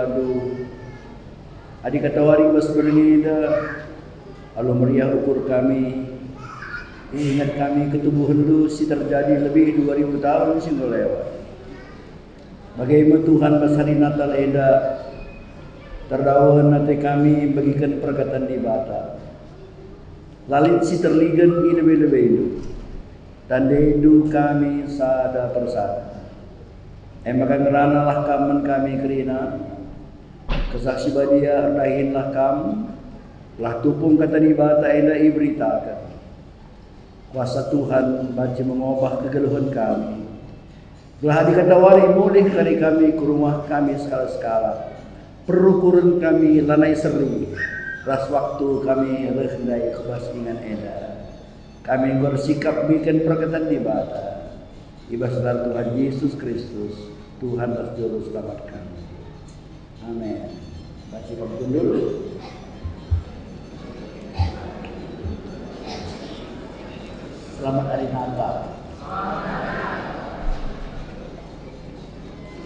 Bandung. Adik katawari bas bernida, alu meriah ukur kami. Ingat kami ketubuhan lu si terjadi lebih 2000 tahun sih lewat. Bagaimana Tuhan pas hari Natal eda terdauhan nanti kami bagikan perkataan di bata. Lalit si terligan di lebih-lebih itu. Tanda itu kami sada persada. Maka ngeranalah kamen kami kerina. Kesaksi badia ardahinlah kamu. Lah tupung kata di bata eda iberitakan. Kuasa Tuhan baca mengubah kegeluhan kami. Telah dikatawari mulih kali kami ke rumah kami skala-skala. Perukuran kami lanai seri. Ras waktu kami rendai kebasingan eda. Kami bersikap bikin perkataan di bata. Ibas Tuhan Yesus Kristus, Tuhan dan Juru Selamat kami. Amin. Baca pantun dulu. Selamat hari Natal.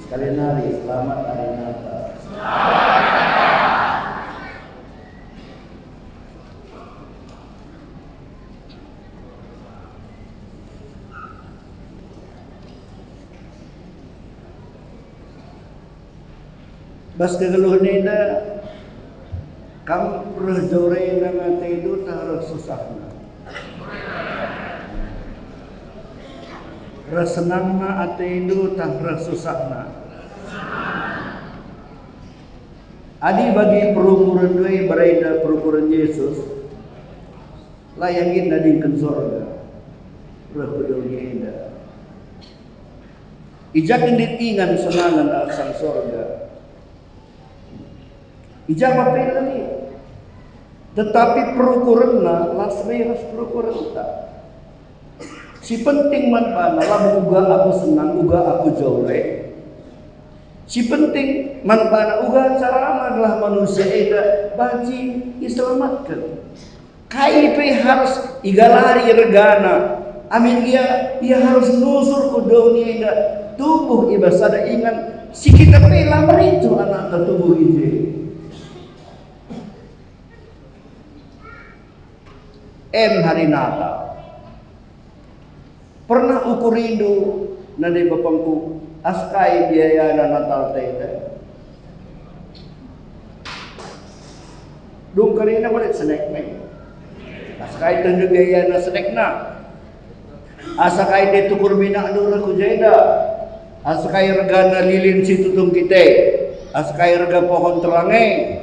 Sekalian hari, selamat hari Natal. Bas kegeluhan ini, kamu berjore dengan itu tak harus susahnya. Rasenangna ate itu tak harus susahnya. Adi bagi perukuran dua berada perukuran Yesus, layangin nadingkan sorga, berpedulinya indah. Ijakan ditingan senangan asal sorga. Ijab apa ini? Tetapi perukuranna lasri ras perukuran tak. Si penting manfaatna lah uga aku senang, uga aku jolek. Si penting manfaatna uga cara adalah manusia eda baji diselamatkan. KIP harus igalari regana. Amin ia harus nusur ke dunia eda tubuh ibasada ingat si kita pela meritu anak tubuh ini. Hari Natal. Pernah ukur rindu nade bapangku askai biaya na Natal tete. Dung karina boleh snack nih. Askai tunjuk biaya na snack na. Askai de tukur mina dura ku jeda. Askai rega na lilin si tutung kita. Askai rega pohon terangai.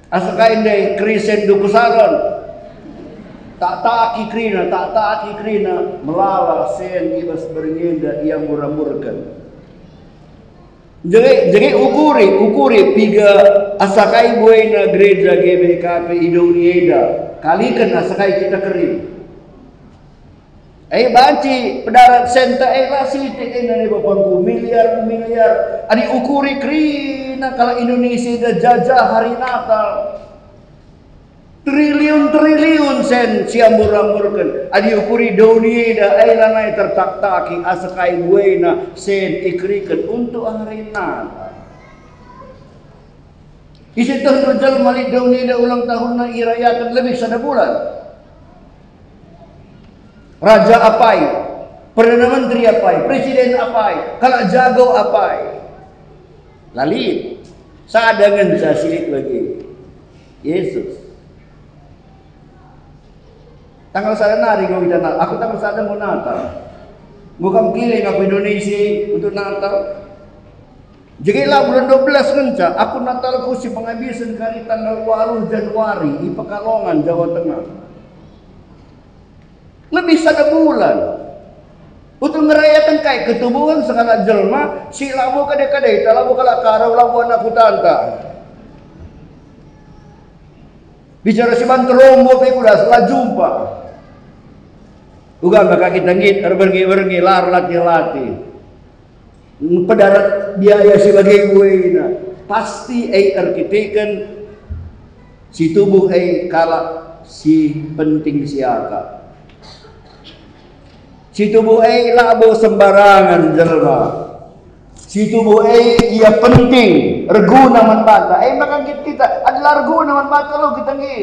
Asakain day krisen du kusaron tak taaki krina melala sen ibas bernyenda yang muramurkan jadi ukuri piga asakai buena gereja GBKP Indonesia kalikan asakai kita kering banci pedarat senta lasi nani bapangku miliar adi ukuri krina kalau Indonesia dah jajah hari Natal triliun sen siamur-amurkan adi ukuri dunia dah lanai tertak-taki asakai buena sen ikrikan untuk hari Natal isi tahun rajal malik dunia dah ulang tahun na irayakan lebih sada bulan. Raja apai, Perdana Menteri apai, Presiden apai, kalau jago apai. Lalit, sadangan saya silik lagi. Yesus. Tanggal sada nari kau kita Natal. Aku tanggal sada mau Natal. Bukan keliling aku Indonesia untuk Natal. Jadi lah bulan 12 ngenca, aku Natalku si penghabisan kali tanggal 8 Januari di Pekalongan, Jawa Tengah. Lebih sada bulan untuk merayakan kai ketubuhan segala jelma si labu kadek-kadek labu kala karau labu anak tanta bicara si bantrombo pe kuda salah jumpa uga maka kita ngit bergi lar lati pedarat biaya sebagai buena pasti arkiteken si tubuh kala si penting siaka si tubuh labo sembarangan jelma Si tubuh ia penting reguna man bata. Maka kita adalah reguna man bata lo kita ngi.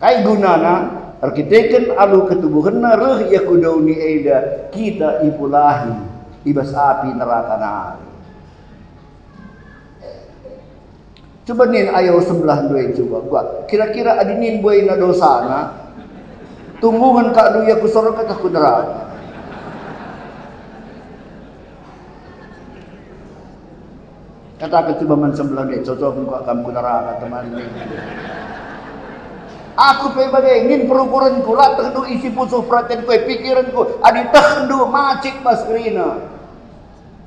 Kai gunana arkiteken alu ketubuhanna reh ya kudauni eda kita ipulahi ibas api neraka nari. Coba nin ayo sebelah dua coba gua. Kira-kira adinin boy na dosana tunggungan ka adu ya kusorok ka neraka. Katakan coba man sebelah dia cocok kok kamu neraka teman ini. Aku pebagai ingin perukuran ku lah tendu isi pusuh perhatian ku pikiran ku adi tendu macik maskrina.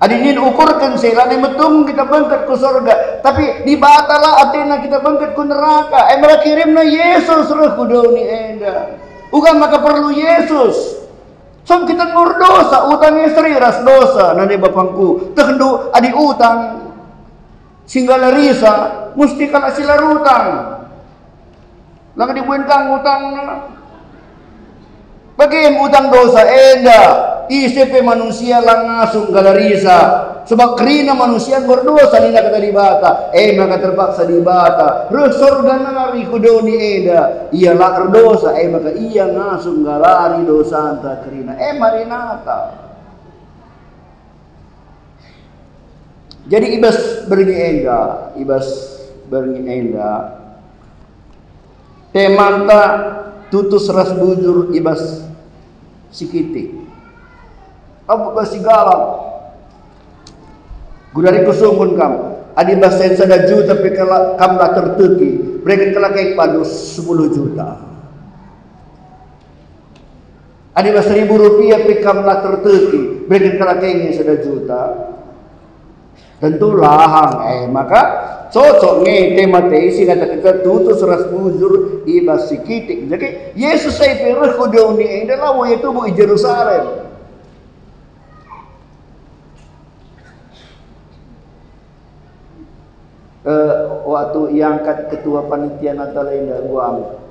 Adi ingin ukurkan selane metung kita bangkat ku surga tapi di batala atena kita bangkat ku neraka. Mereka kirimna Yesus reh ku dauni enda. Uga maka perlu Yesus. Som kita ngur dosa utang istri ras dosa nane bapangku tendu adi utang singgala risa mesti kala sila rutang lang dibuin kang utang na bagaim utang dosa enda isip manusia lang ngasong galarisa sebab kerina manusia berdosa nina kata di bata maka terpaksa di bata resorga nari kudoni eda ia lakar dosa maka ia ngasong galari dosa anta kerina marinata. Jadi ibas berngi enda temanta tutus ras bujur ibas sikiti abu basi galak gudari kusungun kam adi basen sada juta pekala kam la terteki mereka kala kayak padu 10 juta adi bas Rp1.000 pekam la terteki mereka kala kayak sada juta tentu lahang maka cocok ngete matei sing kata kita tutus ras bujur ibas sikitik. Jadi Yesus saya pireh kudauni adalah wo itu bu Yerusalem. Waktu iangkat ketua panitia Natal inda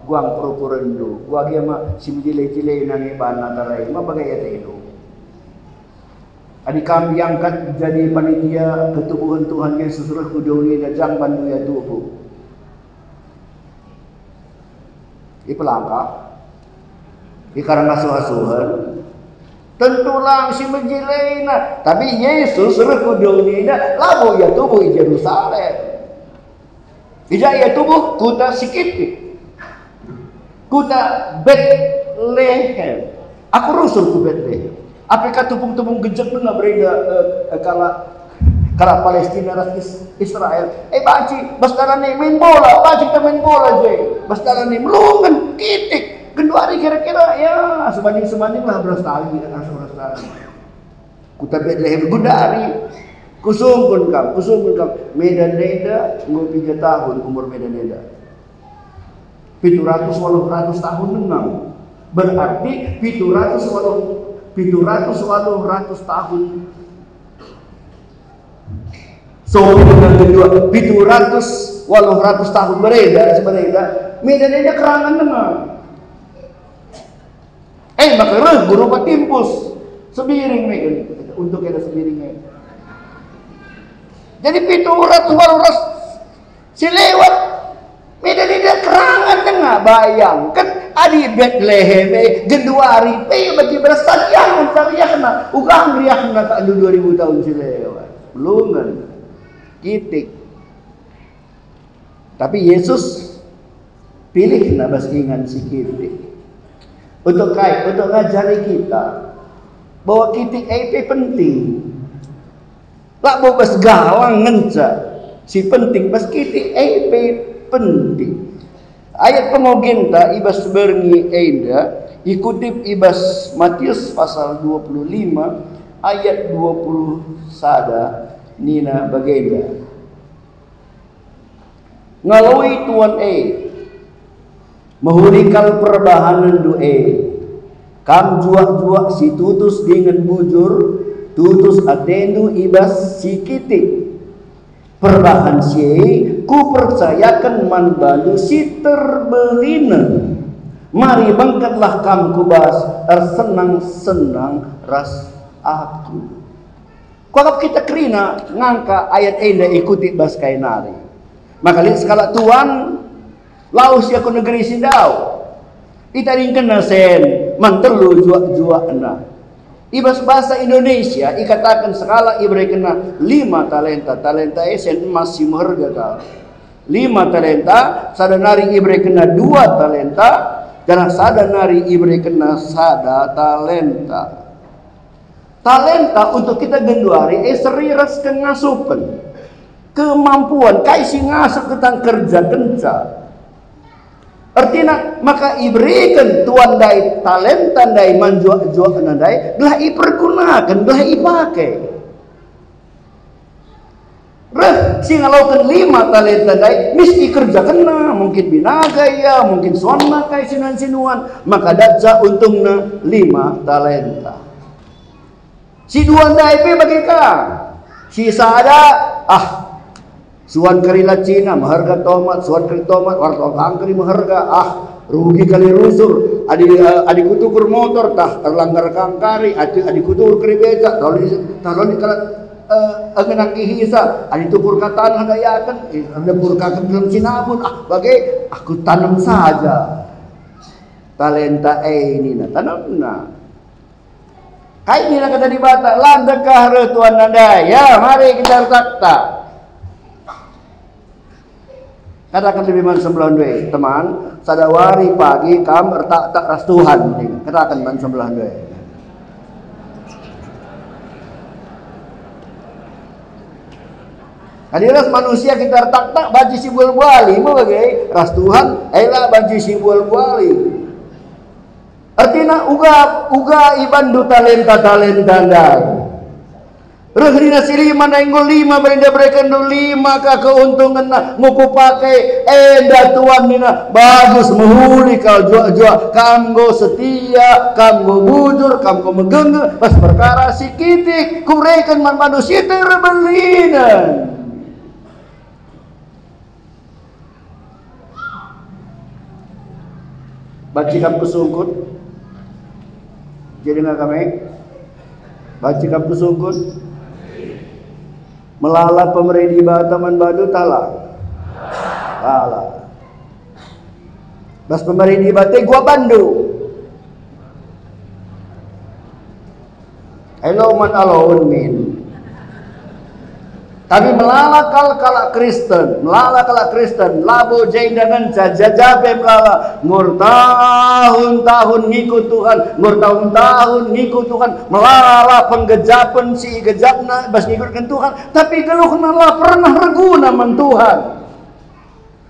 guang prokurendu gua dia mah simjile-jile nang iban Natal mah bagai eta itu. Adik kami angkat jadi panitia ketubuhan Tuhan Yesus reh kudauni jang bandu ya tubuh. Di pelangkah, di karang asuh-asuhan, tentu lang si menjileina. Tapi Yesus reh kudauni labu ya tubuh di Yerusalem. Ija ya tubuh kuta sikit, kuta Bethlehem. Aku rusul ku Bethlehem. Apakah tupung-tupung gejek nggak berida kala Palestina ras Israel? Baci bastarane main bola, baci kita main bola je. Bastarane melungan kitik, genduari kira-kira ya sebanding lah beras tali Kuta Bethlehem gundari. Kusungkun kam. Medan Neda nggo 3 tahun umur Medan Neda. 700 tahun nengang. Berarti 700 tahun. So yang kedua 700 tahun beredar sebenarnya Medan ini kerangan dengar. Maka reh guru patimpus sebiring Medan untuk ada sebiringnya. Jadi 700 si lewat Medan ini kerangan dengar bayangkan adi Bethlehem Januari bagi berasalian kena ugang riak kena tak 2000 tahun si lewat belum kan kitik tapi Yesus pilih kena bas ingan si kitik untuk ngajari kita bahwa kitik itu penting lah bawa bas galang ngenca si penting bas kitik itu penting. Ayat pengoginta ibas berngi enda ikutip ibas Matius pasal 25 ayat 20 sada nina bagenda ngalawi tuan mahurikal perbahanan doe kam juak si tutus dengan bujur tutus atendu ibas si kitik perbahan si ku percayakan man balu si terbelina mari bangkatlah kam kubas senang ras aku Kalau kita kerina ngangka ayat enda ikuti bas kainari. Maka lihat skala Tuhan laus ya ku negeri sindau. Ita ringkena sen mantelu juak na. Ibas bahasa Indonesia ikatakan skala ibre kena 5 talenta. Talenta esen emas si harga kau. 5 talenta, sadanari ibre kena 2 talenta, dan sadanari ibre kena 1 talenta. Talenta untuk kita genduari seriras kengasupan kemampuan kaisi ngasup tentang kerja kenca. Artinya maka iberikan tuan dai talenta dai manjuak dai belah ipergunakan belah ipakai. Singalaukan 5 talenta dai mesti kerja kena mungkin binaga ya mungkin sonna kai sinuan maka daja untungna 5 talenta. Si duan dai pe bagaikan si sada suan kerila Cina maharga tomat suan keri tomat warto angkeri maharga rugi kali rusur adi kutukur motor tah terlanggar kangkari adi kutukur keri beca talon kala angenang ihisa adi tukur katan hadayakan ada purkakan dalam sinabun bagai aku tanam saja talenta ini na tanam na. Kayak ini kata di Batak, landekah tuan nanda, ya mari kita takta. Katakan lebih man sebelah dua, teman, sadawari pagi kam tak ras Tuhan. Katakan man sebelah dua. Hadiras manusia kita tak baju simbol buali, mau bagai ras Tuhan, elah baju simbol buali. Artinya uga ibandu talenta dai. Rehrina sili mana inggol 5 berinda berikan 5 ka keuntungan na nguku pakai enda tuan mina bagus muhuli kau jual kamgo setia kamgo bujur kamgo menggengge pas perkara sikitik kurekan man manusia terbelinan. Bacikam kusungkut jadi nggak kami bacikam kusungkut melala pemerintah Bataman Badu tala bas pemerintah Bate gua Bandu hello man alone min tapi melala kalak Kristen labo jain dengan jajabe melala ngur tahun-tahun ngikut Tuhan Tuhan melala penggejapan si gejapna bas ngikutkan Tuhan tapi geluhna lah pernah reguna man Tuhan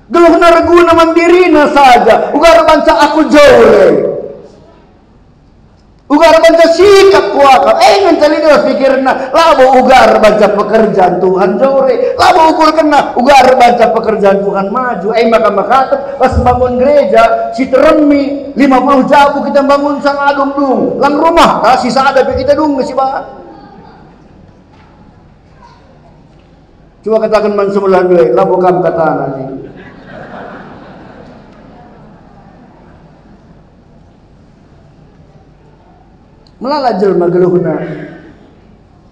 geluhna reguna man dirina saja ugar banca aku jole ugar baca sikap kuakal, ngancali dia pikirna, labo ugar baca pekerjaan Tuhan jore, labo ukur kena, ugar baca pekerjaan Tuhan maju, maka pas bangun gereja, si teremi, 50 jabu kita bangun sang agung dung, lang rumah, sisa ada kita dung, si ba. Coba katakan man sebelah dua, labo kam katana ni. Melala jelma geluhna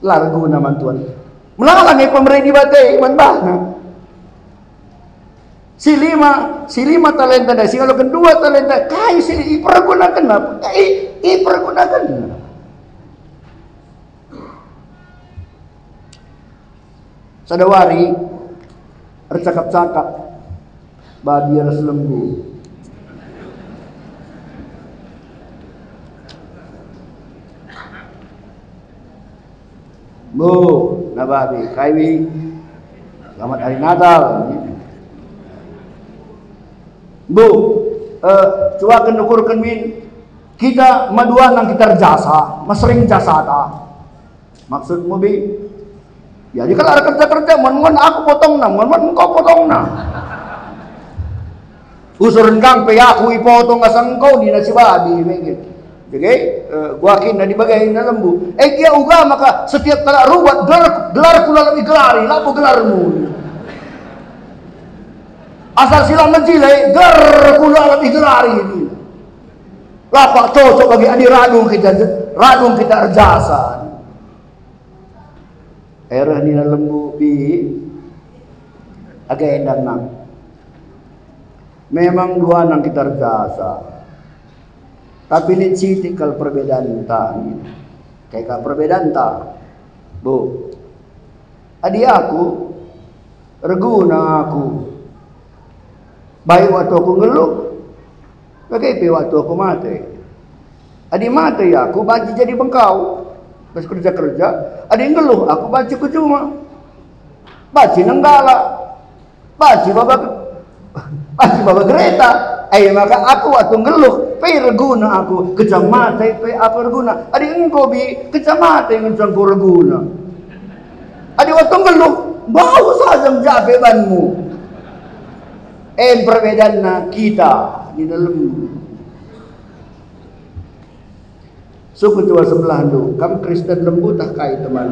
larguna man Tuhan melala ngai pemerintah Bate man bahna si lima talenta dah si kalau kedua talenta kai si ipergunakan apa ipergunakan sadawari bercakap-cakap babi ras lembu Bu, nababi, kaiwi, selamat hari Natal. Bu, cuakan ukurkan min, kita maduan nang kita jasa, masering jasa ta. Maksudmu bi? Ya, jika ada kerja mon aku potong na, mon engkau potong na. Usurin kang pe aku ipotong asang kau di nasi babi, begitu. Jadi, gua kina di bagai na lembu. Dia uga maka setiap kala ruwat gelar kula lebih gelari, lapo gelarmu. Asal silang menjilai, gelar kula lebih gelari ini. Lapak cocok bagi adi radung kita erjasan. Erah ni lembu pi agak endang nang. Memang dua nang kita rasa. Tapi ni citikal perbedaan ta. Kayak perbedaan ta. Bu. Adi aku reguna aku. Baik waktu aku ngeluh. Bagaimana waktu aku mati. Adi mati aku baca jadi bengkau. Pas kerja-kerja, ada yang ngeluh, aku baca cuma. Baca nenggala. Baca baba kereta. Maka aku waktu ngeluh, pe reguna aku, kecamata pe apa reguna. Ada engkau bi kecamata yang engkau reguna. Ada waktu ngeluh, bau saja jabebanmu. Perbedaan kita di dalam suku tua sebelah tu, kamu Kristen lembu tak kai teman.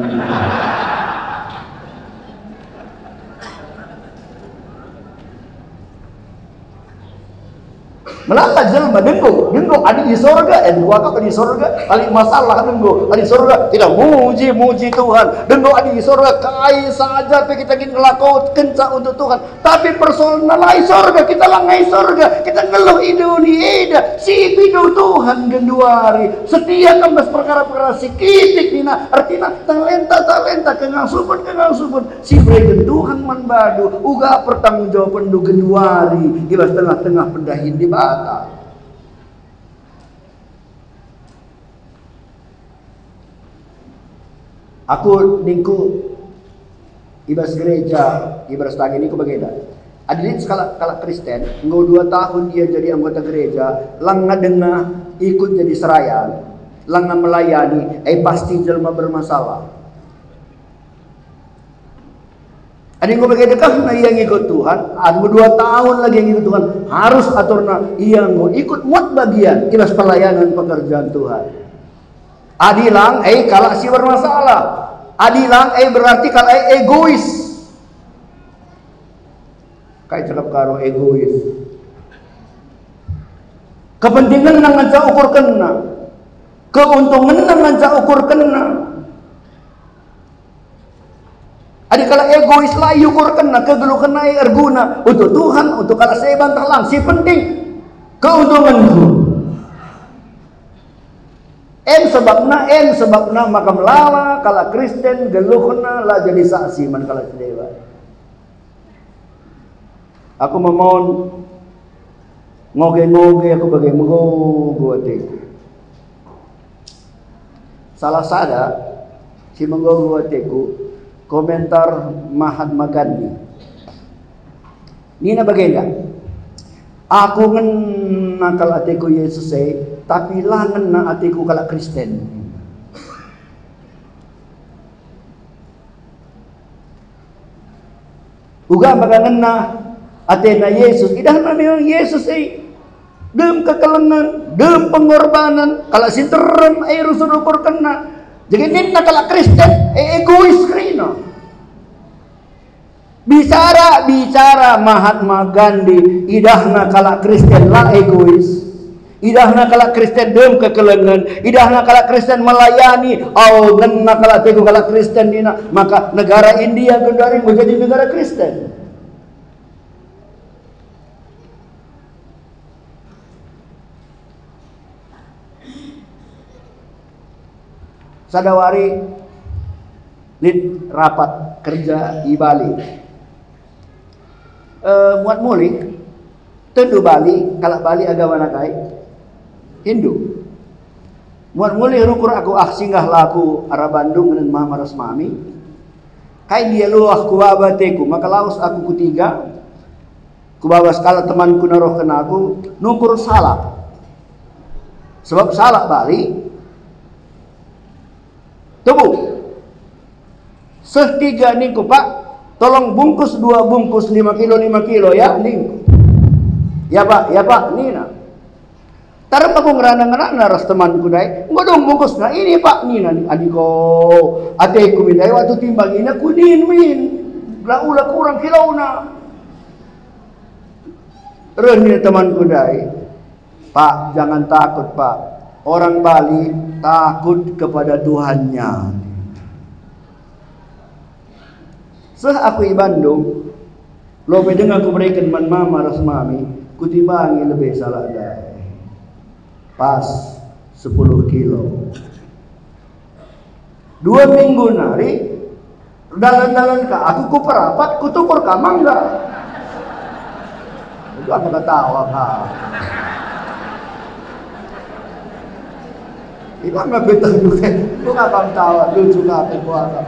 Melaka jelma dengko ada di sorga, dua kau di sorga, ada masalah dengko, ada di sorga tidak muji Tuhan, dengko ada di sorga kai saja kita ingin ngelakau kencang untuk Tuhan, tapi personal lain sorga kita langai sorga, kita ngeluh Indonesia, si pidu Tuhan genduari, setia kemas perkara-perkara sikitik dina, artinya talenta kengang supun, si bregen Tuhan manbadu, uga pertanggungjawaban du genduari, ibas tengah-tengah pendahin di bawah. Aku ningku ibas gereja, ibas tagi niku bageda. Adilin skala Kristen, ngau 2 tahun dia jadi anggota gereja, lang dengar ikut jadi serayan, lang melayani, pasti jelma bermasalah. Ada yang begitu kan yang ikut Tuhan, ada 2 tahun lagi yang ikut Tuhan, harus aturna yang ikut muat bagian ibas pelayanan pekerjaan Tuhan. Adilang kalau si bermasalah, adilang berarti kalau egois. Kayak cakap karo egois. Kepentingan nang ngaca ukur kena, keuntungan nang ngaca ukur kena. Adi kalau egois lah yukur kena, kegelu kena erguna untuk Tuhan, untuk kalau saya bantah lang, si penting keuntunganku. Sebabna maka melala kalau Kristen geluh kena lah jadi saksi man kalau sedewa. Aku memohon ngoge aku bagai menggogo hatiku. Salah sada si menggogo hatiku. Komentar Mahatma Gandhi. Nina bagenda. Aku ngena kalau atiku Yesus tapi lah ngena atiku kalau Kristen. Uga baga ngena atena Yesus. Idah memang Yesus dem kekelengan, dem pengorbanan. Kalau sinteran rusuh ukur kena. Jadi nina kalau Kristen egois krino. Bicara Mahatma Gandhi idahna kalau Kristen lah egois. Idahna kalau Kristen dem kekelengan. Idahna kalau Kristen melayani. Ngena kalau teguh kalau Kristen dina. Maka negara India gendari menjadi negara Kristen. Sadawari lid rapat kerja di Bali. Muat mulik tentu Bali, kalau Bali agama nakai Hindu. Muat mulik rukur aku singgah laku arah Bandung dan Maharas Mami. Kai dia luah ku baba teku, maka laus aku ketiga. Ku baba skala temanku naroh kena aku nukur salah. Sebab salah Bali tubuh setiga niku Pak, tolong bungkus 2 bungkus 5 kilo ya ning. Ya Pak Nina. Tarap aku ngerana ras temanku dai. Ngodong bungkus na ini Pak Nina adiko. Ateku minai waktu timbang ini aku min. Ula kurang kilauna. Reni temanku dai. Pak jangan takut Pak. Orang Bali takut kepada Tuhannya. Aku i Bandung, lo pedeng aku berikan man mama ras mami, kutibangi lebih salah dai. Pas 10 kilo. 2 minggu nari, dalan-dalan ka, aku ku perapat, ku tukur ka mangga. Itu aku ketawa ka. Iba nggak betah juga, lu nggak bang tawa, lucu nggak puasa.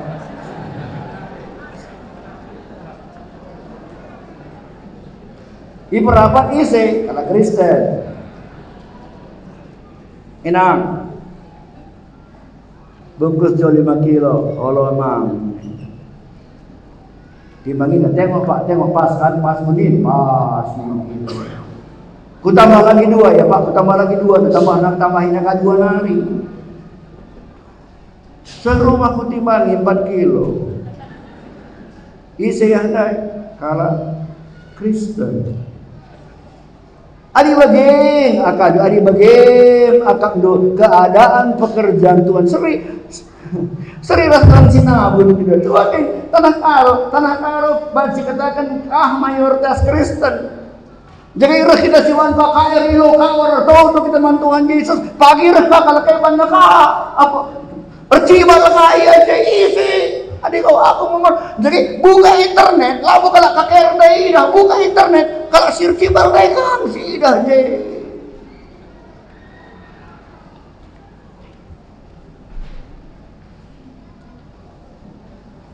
Iperapat isi, kalau Kristen, inang, bungkus jo 5 kilo, Allah emang. Dimangin, tengok pak, tengok pas kan, pas menit, pas 5 kilo. Ku tambah lagi 2 ya pak, ku tambah lagi 2, tambahin agak 2 nari. Serumah ku timbangi 4 kilo. Isi yang dai, kala Kristen. Adi bageng akak do keadaan pekerjaan Tuhan seri rasaan sinabun juga Tuhan tanah karo bansi katakan mayoritas Kristen. Jadi kita siwan KKR ilo kawar untuk kita mantuan Yesus pagi rek kalau kayak banda ka apa percima ka iya isi adik kau aku ngomong jadi buka internet lah buka lah KKR dai dah buka internet kalau sirki bardai kan si dah je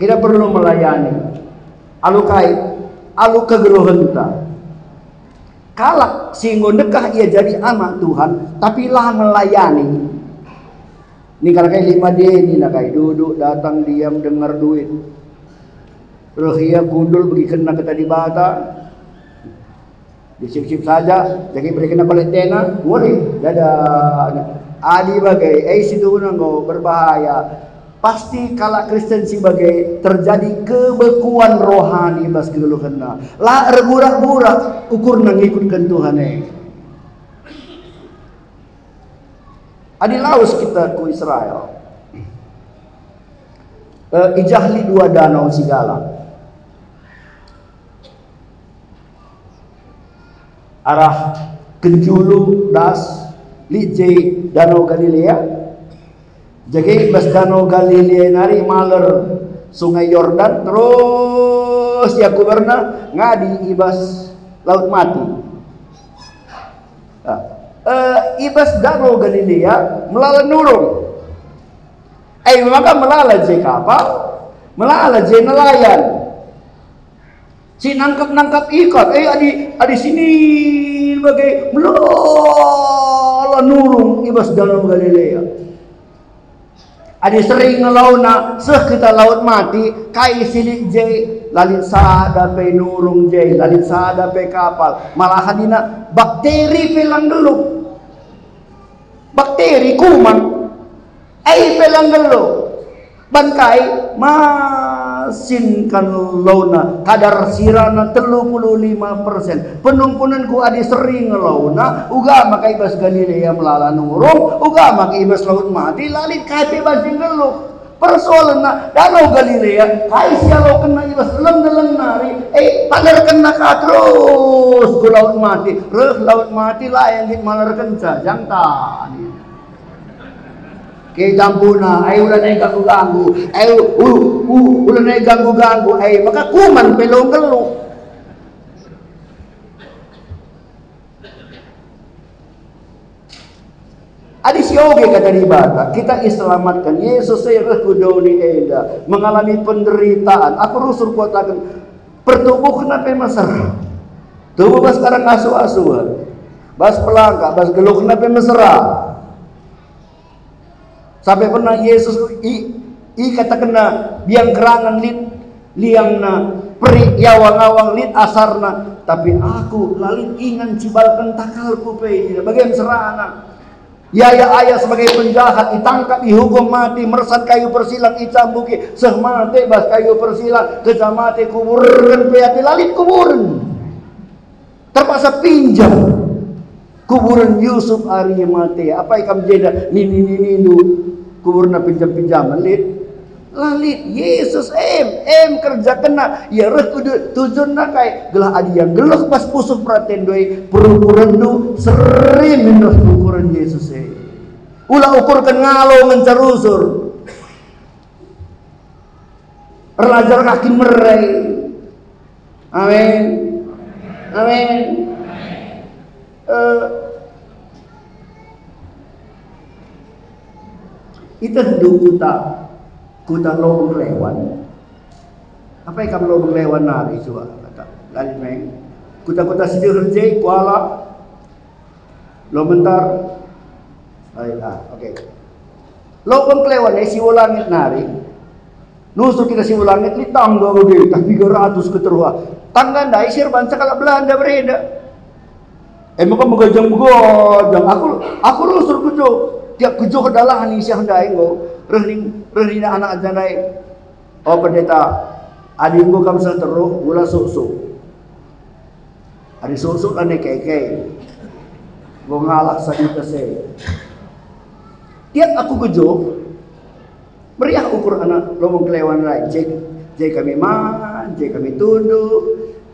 kita perlu melayani alu kegeruhenta kalak singgo dekah ia jadi anak Tuhan tapi lah melayani. Ini kalau kayak 5D ini lah kayak duduk datang diam dengar duit. Rohia kundul pergi kena ke tadi bata. Disip-sip saja, jadi beri kena balik tena, boleh. Dadah. Adi bagai, situ nanggo berbahaya. Pasti kalau Kristen sebagai terjadi kebekuan rohani bas dulu kena. Lah regurak-gurak ukur ngikutkan Tuhan Adi laus kita ku Israel. Ijahli 2 danau segala. Arah Kenjulu das Lijai Danau Galilea. Jadi bas Danau Galilea nari maler Sungai Yordan terus ya kuberna ngadi ibas Laut Mati. Ibas Danau Galilea melala nurung. Maka melala je kapal, melala je nelayan. Si nangkap ikan, adi sini bagai melala nurung ibas Danau Galilea. Adi sering ngelauna kita Laut Mati kai silik je lalit sada pe nurung je lalit sada pe kapal malahan dina bakteri pelang geluk bakteri kuman pelang geluk bangkai masin kan launa kadar sirana 35% penumpunan ku adi sering ngelauna uga makai ibas Galilea melala nurung uga makai ibas Laut Mati lalit kai basin geluk persoalan na Danau Galilea kai sialo kena ibas leng nari paler kena ka terus ku Laut Mati Laut Mati lah yang malerkan sajang tani ke jampuna ulah naik ganggu ulah naik ganggu maka kuman pelong geluk adi sioge kata di bata kita iselamatkan Yesus saya kudoni eda mengalami penderitaan aku rusur kuatakan pertubuh kenapa mesra tubuh bas sekarang asuh-asuh bas pelangka bas geluk kenapa mesra sampai pernah Yesus kata kena biang kerangan liang na peri yawang-awang lit asarna tapi aku lalit ingan cibalkan takalku pe bagian serana Yaya ayah sebagai penjahat ditangkap dihukum mati meresat kayu persilang icambuki seh mati bas kayu persilang kecamati kuburan peati lalit kuburan terpaksa pinjam kuburan Yusuf Arimatea apa ikam jeda ninu kuburan pinjam-pinjaman lit lalit Yesus kerja kena ya reh kudu tujunna kai gelah adi yang gelah pas pusuk praten doi perukuran sering minus ukuran Yesus ulah ukur ngalo mencerusur relajar kaki merai amin amin itu kuta lobong lewan apa yang kamu lobong lewan nari coba kata lali meng kuta sidirje kuala lo bentar oke. Lobong lewan si ulangit nari nusuk kita si ulangit li tangga gede tak 300 ke terua tangga ndai sirban sakala Belanda bereda maka megajang aku lusur kujo tiap kujo kedalah ni siang ndai go rehning anak aja ndai oh pendeta adingku kam terus gula susuk adi susuk ane keke go ngalak sadita se tiap aku kujo meriah ukur anak lobong kelewan lain jai kami kami tunduk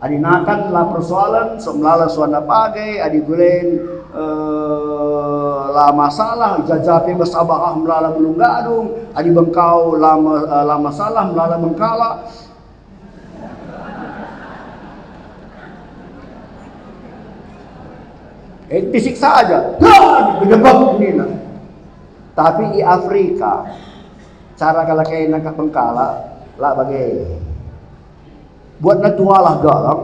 adi nakan la persoalan somlala suana pagai adi gulen la masalah jajape basabah melala belum gadung adi bengkau la masalah melala mengkala disiksa aja berdebak ini lah. Tapi di Afrika cara kalau kayak nangkap bengkala lah bagai buat natualah galang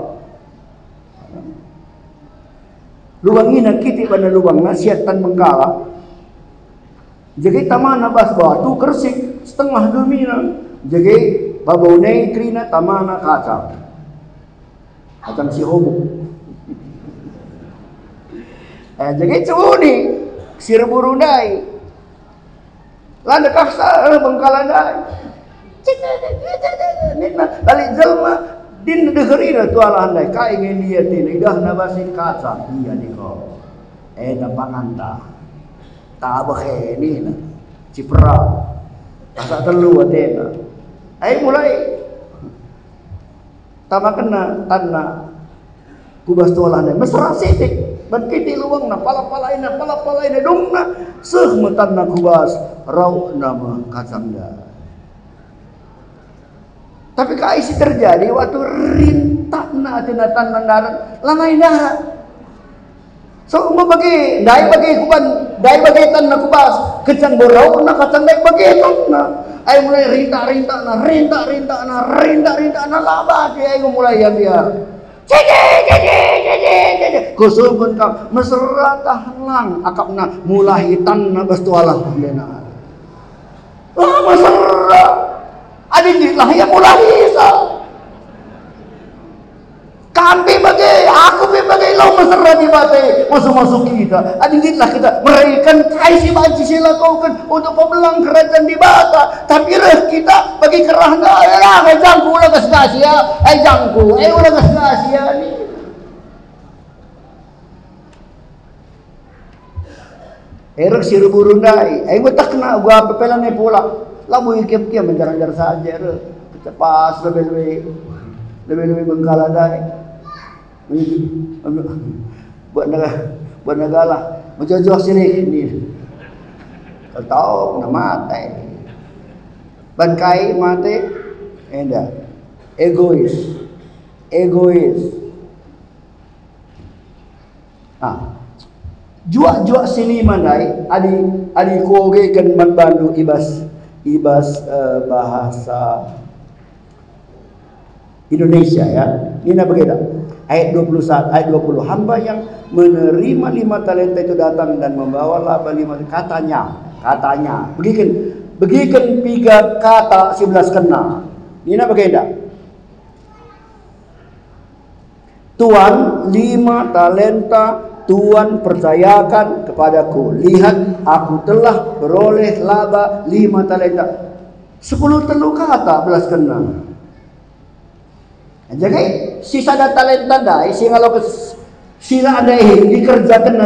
lubang ini kita pada lubang nasiatan bengkala jadi tamana bas batu kersik setengah dominan jadi babone krina tamana kacang si homo jadi cuni sirburundai lada kaksa bengkala dai lali jelma din degerina tu ala handai ka ingin dia tin idah nabasi kaca iya niko na panganta ta bahe ni na cipra asa telu atena mulai tama kena tanna kubas tu ala handai mesra sitik ban kiti luang na pala-palaina dongna seuh metanna kubas rau nama kacangda. Tapi kaisi terjadi waktu rintakna atina tanah darat langai darat. So bagi tanah kubas kecang borau na kacang dai bagi tanah. Ai mulai rintak laba ai mulai ya biar. Kusubun kau mesra tahlang akapna mulai tanah bastualah dena. Mesra adiklah yang mulai isa kami bagai aku bagai lo mesra di bate masuk kita adiklah kita meraikan kaisi banci sila kau kan untuk pebelang kerajaan di bata tapi kita bagi kerahna jangku ulah kasgasia jangku ulah kasgasia ni erek sirburundai betak kena gua pepelan ni pula lamu ikem-kem menjar-jar saja kita pas lebih bengkala dai buat negara menjojoh sini ni tahu nama mati bangkai mati egois juak sini mandai adi koge kan bandu ibas bahasa Indonesia ya. Ini begitu. Ayat 21, ayat 20. Hamba yang menerima 5 talenta itu datang dan membawa laba 5 katanya. Begikan 3 kata 11 kena. Ini begitu. Tuan 5 talenta Tuhan percayakan kepadaku. Lihat, aku telah beroleh laba 5 talenta. 10 telu kata belas kena. Jadi sisa ada talenta dai, sehingga kalau sila ada dikerjakan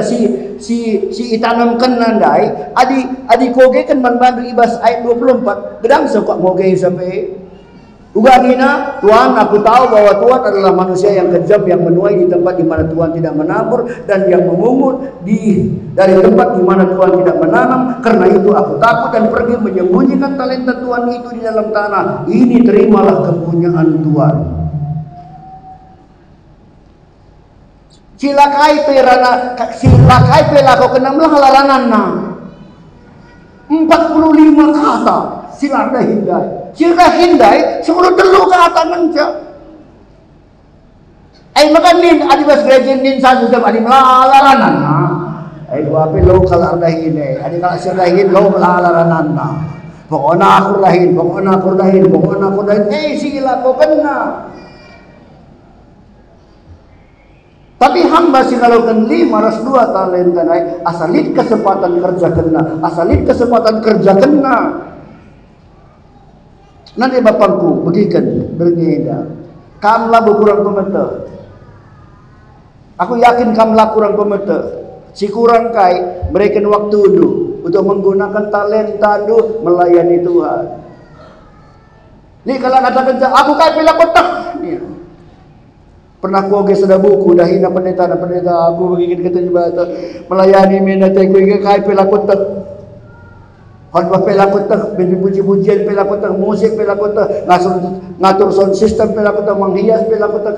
si itanam nandai adi koge kan manbandu ibas ayat 24 gedang sok moge sampai uganina Tuhan, aku tahu bahwa Tuhan adalah manusia yang kejam, yang menuai di tempat di mana Tuhan tidak menabur, dan yang memungut dari tempat di mana Tuhan tidak menanam. Karena itu aku takut dan pergi menyembunyikan talenta Tuhan itu di dalam tanah. Ini terimalah kepunyaan Tuhan. Silakai pela kau kenamlah halaranana 45 kata silarda hindai. Sirka hindai, semua dulu ke atas nanti. Makan nin, adi bas gereja nin satu jam, adi melalaran. Gua api lo kalau ada ini, adi kalau sirka hin lo melalaran. Pokoknya aku lahin. Sila kau kena. Tapi hamba sih kalau kan 502 talenta naik, asalit kesempatan kerja kena. Nanti bapakku bagikan berngeda. Kamlah kurang pemeter. Aku yakin kamlah kurang pemeter. Si kurang kai berikan waktu dulu untuk menggunakan talenta dulu melayani Tuhan. Ni kalau kata kerja, aku kai pilih kotak. Pernah aku oge sudah buku dah hina pendeta aku bagikan kata jebatan melayani menate aku kai pilih kotak. Khotbah pelakutan, puji-pujian pelakutan, musik pelakutan, ngatur sound system pelakutan, menghias pelakutan,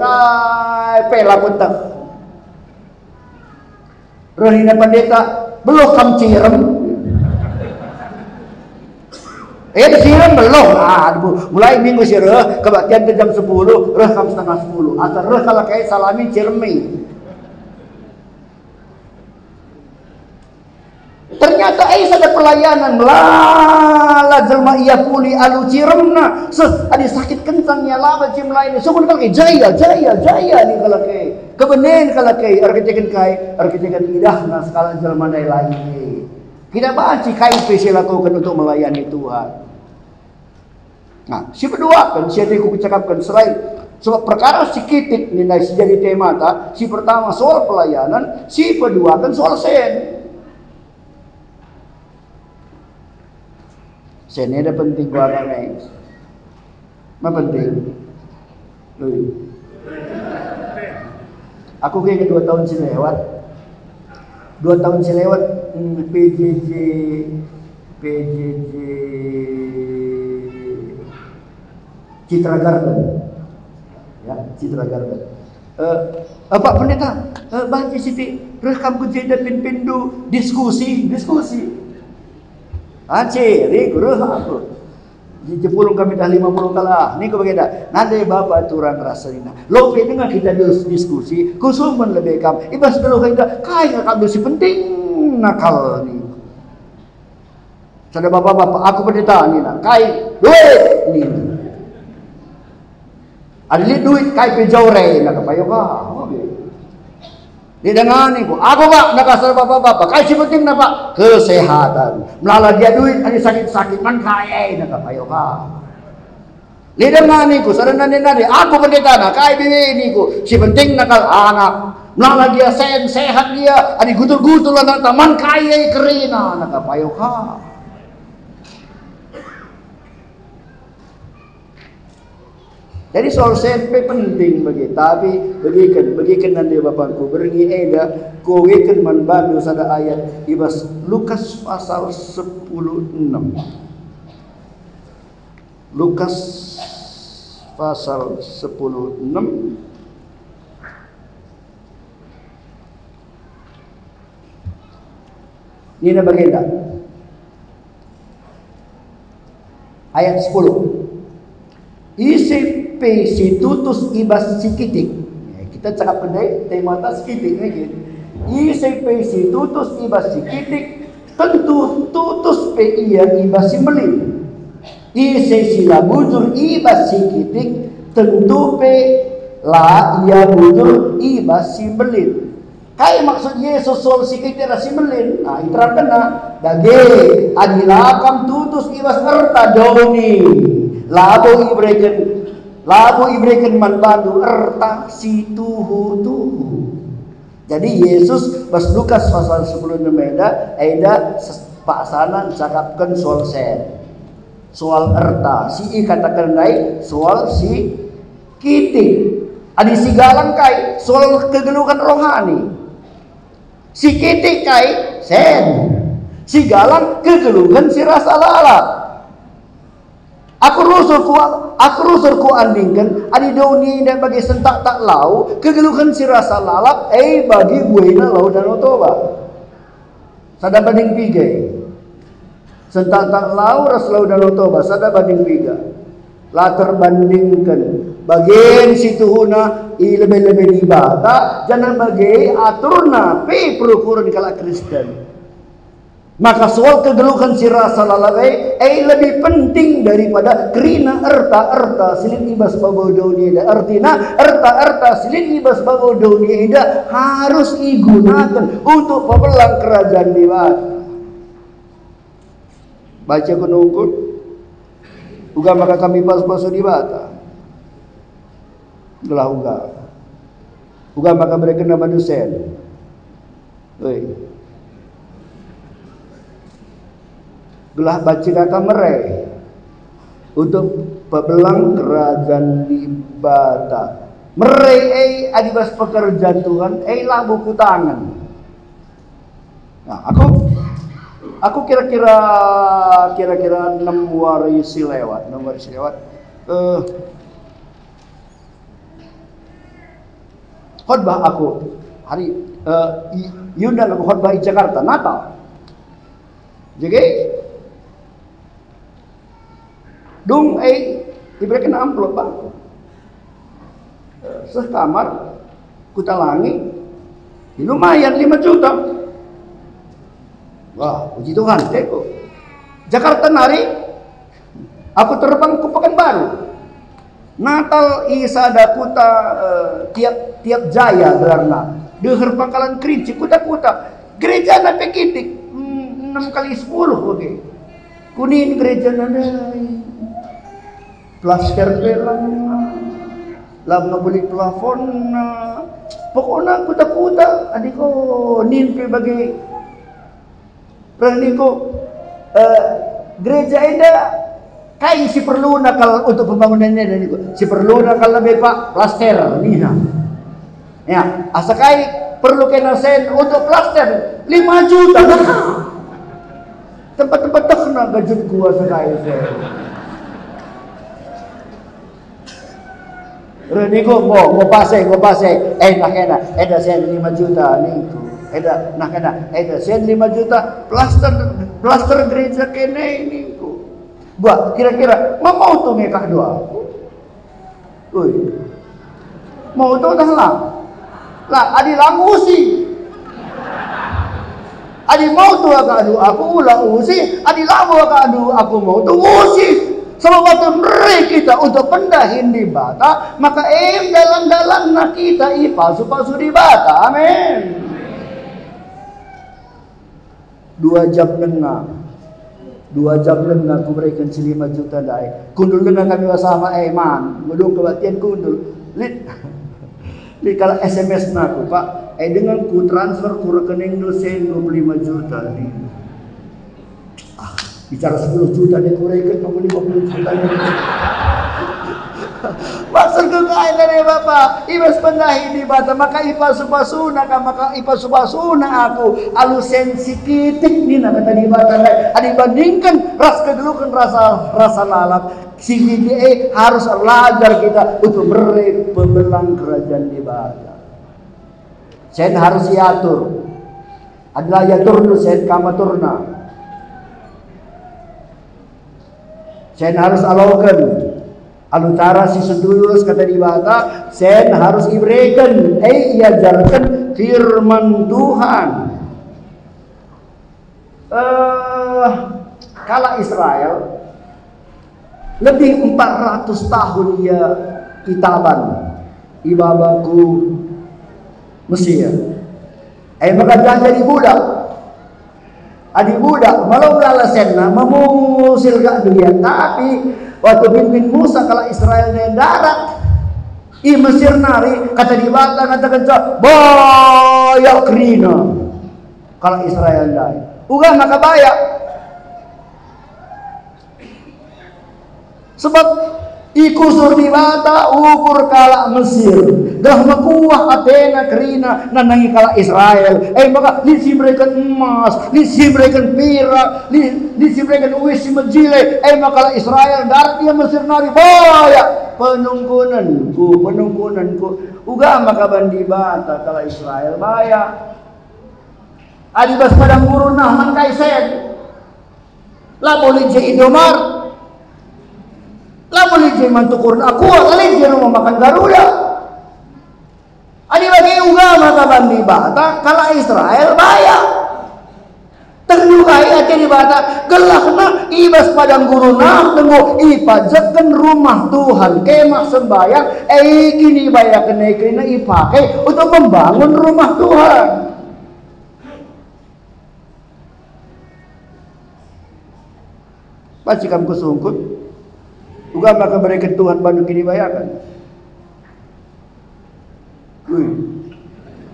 pelakutan. Rohina pendeta belum kam cirem. Cirem belum. Mulai minggu sih kebaktian ke jam 10, kam setengah 10. Atau kalau kayak salami ciremi. Ternyata ada pelayanan lala jelma ia puli alu ciremna adi sakit kentangnya lama cim lain semua kalau jaya ni kalau kebenen kalau arketekan idahna skala jelma dai lain kita baca kai spesial lakukan untuk melayani Tuhan. Nah, si kedua kan siapa aku cakapkan selain sebab perkara si kitik nilai jadi tema si pertama soal pelayanan, si kedua kan soal sen. Ini ada penting gua kan, apa penting? Aku kayak 2 tahun selewat, PJJ Citra Garden, ya Citra Garden. Pak Pendeta, baca siti rekam kejadian pindu diskusi. Aceh, guru aku. Di Jepulung kami dah 50 kalah. Ni kau begitu. Nanti bapak aturan rasanya. Lopi dengan kita diskusi, kusuman lebih kam. Ibas dulu kita, kaya kam si penting nakal ni. Sada bapak, aku pendeta ni nak. Kai duit ni. Ada duit kai pejore nak payo ka. Didengani ku, aku pak nak kasar bapak, kai si penting nak pak kesehatan. Melala dia duit, ada sakit man kaya nak payo ka. Didengani ku, sarana nadi, aku pendeta nak kai bibi ku, si penting nakal anak. Melala dia sehat dia, ada gutul anak taman kaya kerina nak payo ka. Jadi soal SMP penting bagi, tapi bagikan nanti bapakku beringi eda kowekan manbandu sada ayat ibas Lukas pasal 10:6. Lukas pasal 10:6. Ini bagian ayat 10. Si tutus ibas sikitik. Kita cakap kedai tema tas sikitik lagi. Si tutus ibas sikitik, tentu tutus pe ia ibas simelin. Sila bujur ibas sikitik, tentu pe la ia bujur ibas simelin. Kaya maksud Yesus sol sikitik simelin. Nah, iterap kena dage adilakam tutus ibas erta doni. Labu ibrekan manbandu erta si tuhu. Jadi Yesus pas Lukas pasal 10 meda ada paksanan cakapkan soal sen, soal erta, si katakan naik soal si kiting, adi si galang kai soal kegelukan rohani, si kiting kai sen, si galang kegelukan si rasa lalap. Aku rusur ku andingkan adi dauni dan bagi sentak tak lau kegelukan si rasa lalap bagi buena lau dan otoba sada banding pigai sentak tak lau ras lau dan otoba sada banding piga lah terbandingkan bagian situ huna lebih-lebih dibata jangan bagi aturna perukuran kala Kristen. Maka soal kegelukan si rasa lalai lebih penting daripada kerina erta silin ibas babau dunia ida. Artinya erta silin ibas babau dunia ida harus digunakan untuk pebelang kerajaan dewata. Baca kunungkut uga maka kami pas-pasu dewata. Gelah uga maka mereka nama dosen. Gelah baca kata mereka untuk pebelang kerajaan di bata mereka adibas pekerjaan Tuhan lah buku tangan. Nah aku kira-kira 6 warisi lewat khotbah aku hari Yunda aku khotbah di Jakarta Natal jadi dong diberikan amplop Pak sekamar kutalangi lumayan 5 juta. Wah puji Tuhan teko Jakarta nari aku terbang ke Pekanbaru Natal isada kuta tiap jaya gelarna deher Pangkalan Kerinci kuta gereja na pekitik 6 kali 10 oke kuning gereja nana plaster pelang lam beli plafon pokoknya kuta adiko nimpi bagi perniko gereja ida kai si perlu nakal untuk pembangunannya dan itu si perlu nakal lebih Pak plaster nina ya asakai perlu kena sen untuk plaster 5 juta tempat-tempat terkenal gajet gua sekali saya Reniko mau pasai enak ada sen 5 juta nih ada sen 5 juta plaster gereja kene ini buat kira-kira mau tuh ngekak doa mau tuh dah lah adi langusi adi mau tuh adu aku ulang usi adi lamu adu aku mau tuh usi sebab waktu mereka kita untuk pendahin di bata maka dalam nak kita pasu di bata amin 2 jam aku berikan 5 juta dai kundul dengan kami bersama man ngudung kebatian kundul li kalau SMS naku Pak dengan ku transfer ku rekening dosen 25 juta nih bicara 10 juta deh kureket mau 50 juta maksud ke kain dari Bapak ibas pendahi di bata maka ipasupasuna aku alu sensitif nih nak kata di bata dibandingkan ras kegelukan rasa lalap sehingga harus belajar kita untuk meraih pebelang kerajaan di bata sen harus diatur adalah yaturnu sen kamaturna sen harus alaukan alutara si sedulur kata di bata sen harus ibrekan iajarkan firman Tuhan kala Israel lebih 400 tahun ia itaban ibabaku Mesir maka jadi budak adik budak malah melalasenna memusil ke dia tapi waktu bin Musa kalau Israel naik darat I Mesir nari kata di bata kata kenca baya kerina kalau Israel dai. Uga maka baya. Sebab ikusur di bata ukur kala Mesir. Dah makuah Athena kerina nanangi kala Israel. Maka lisi mereka emas, lisi mereka perak, lisi mereka uisi menjile. Maka kala Israel darat dia Mesir nari baya. Penungkunanku uga maka bandi bata kala Israel baya. Adibas padang gurun man kaisen la boleh je Indomar la boleh je mantukur aku kali je rumah makan Garuda. Adi bagi uga maka bandi bata kala Israel baya. Terdukai aja di bata gelakna ibas padang gurun tengok ipajakan rumah Tuhan kemah sembayang kini baya kena ipakai untuk membangun rumah Tuhan. Pasti kamu kesungkut uga maka mereka Tuhan bantu kini bayakan.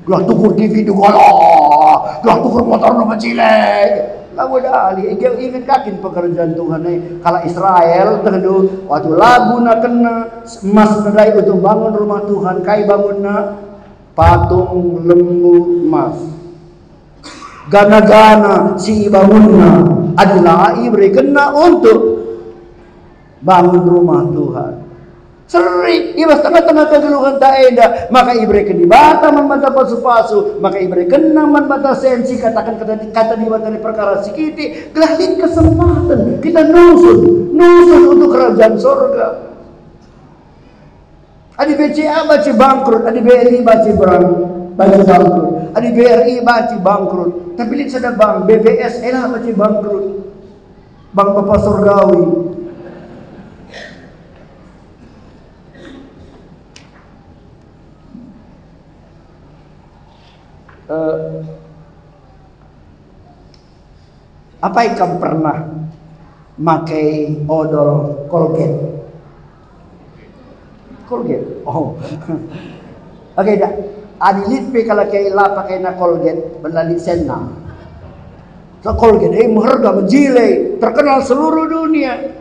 Gelah tukur TV juga lah, gelah tukur motor nama cilek. Lagu dah ali, ingat kakin pekerjaan Tuhan kala Israel terdu waktu lagu nak kena emas nadai untuk bangun rumah Tuhan kai bangun na patung lembu emas. Gana-gana si bangunna adalah ibri kena untuk bangun rumah Tuhan. Seri ibas tengah-tengah kegeluhan tak ada maka ibri kena dibata membata pasu-pasu maka ibri kena membata sensi katakan kata dibata dari perkara sikiti gelahlit kesempatan kita nusun untuk kerajaan sorga. Adi BCA baca bangkrut, adi BRI baca bangkrut, adi BRI baca bangkrut. Tapi lihat sada bank BBS elah baca bangkrut. Bank Papa Surgawi. Apa ikam pernah makai odol Colgate? Colgate. Oh. Oke dah. Adilit pe kalau kay la pakai na Colgate benali senna. So Colgate mengharga menjilai terkenal seluruh dunia.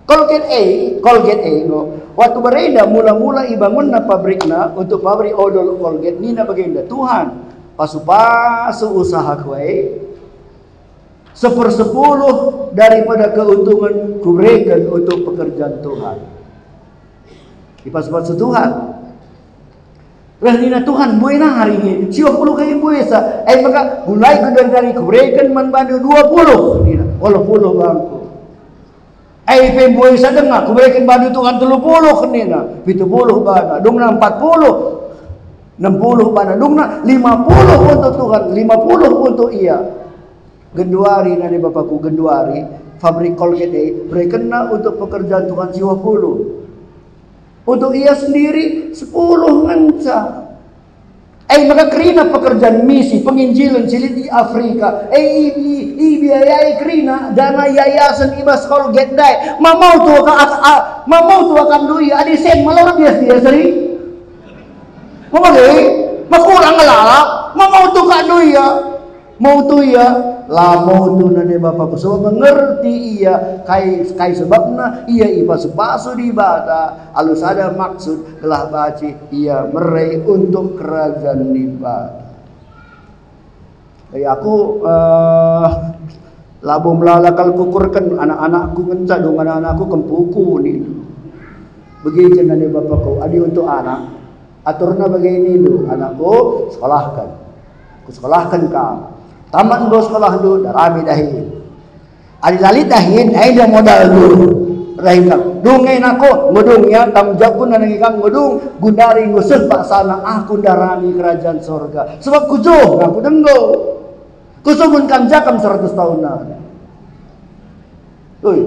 Colgate go. Waktu bereda mula-mula ibangun na pabrikna untuk pabrik odol Colgate nina baginda Tuhan. Pasu-pasu usaha kue 1/10 daripada keuntungan kuberikan untuk pekerjaan Tuhan. Ipas-pasu Tuhan. Nina Tuhan buena hari ini. 50 kali buesa. Maka mulai dari kuberikan manbandu 20 nina. 80 bangku. Buesa dengar kuberikan bandu Tuhan 30 nina. 70 bana. Dungna 40. 60 bana. Dungna 50 untuk Tuhan. 50 untuk ia. Genduari nani bapakku Genduari. Fabrik Colgate berkena untuk pekerjaan Tuhan 50. Untuk ia sendiri 10 nganca. Maka kerina pekerjaan misi penginjilan cilit di Afrika. Biayai kerina dana yayasan ibas Colgate dai. Mamau tu akan dui adi sen malah biasa seri. Mamai makurang ngalala. Mamau tu ka dui ya. Mau tu ya. Lamo tu nane bapakku sebab mengerti ia kai sebabna ia ipasu-pasu di bata alus ada maksud telah baci ia merai untuk kerajaan di bata. Kayak aku labu melalakal kukurkan anak-anakku ngenca dong anak-anakku kempuku nih. Begitu nane bapakku adi untuk anak aturna begini dulu anakku sekolahkan. Ku sekolahkan kau. Tamat go sekolah dulu, darami dahin. Adi lalit dahin, dia modal dulu. Rahim kang, dungay nako, ngudungnya, tanggung jawab pun nanang ikang ngudung, gundari ngusut pak sana, aku darami kerajaan sorga. Sebab kujo, ngaku denggo. Kusugun kang jakam 100 tahun na. Uy,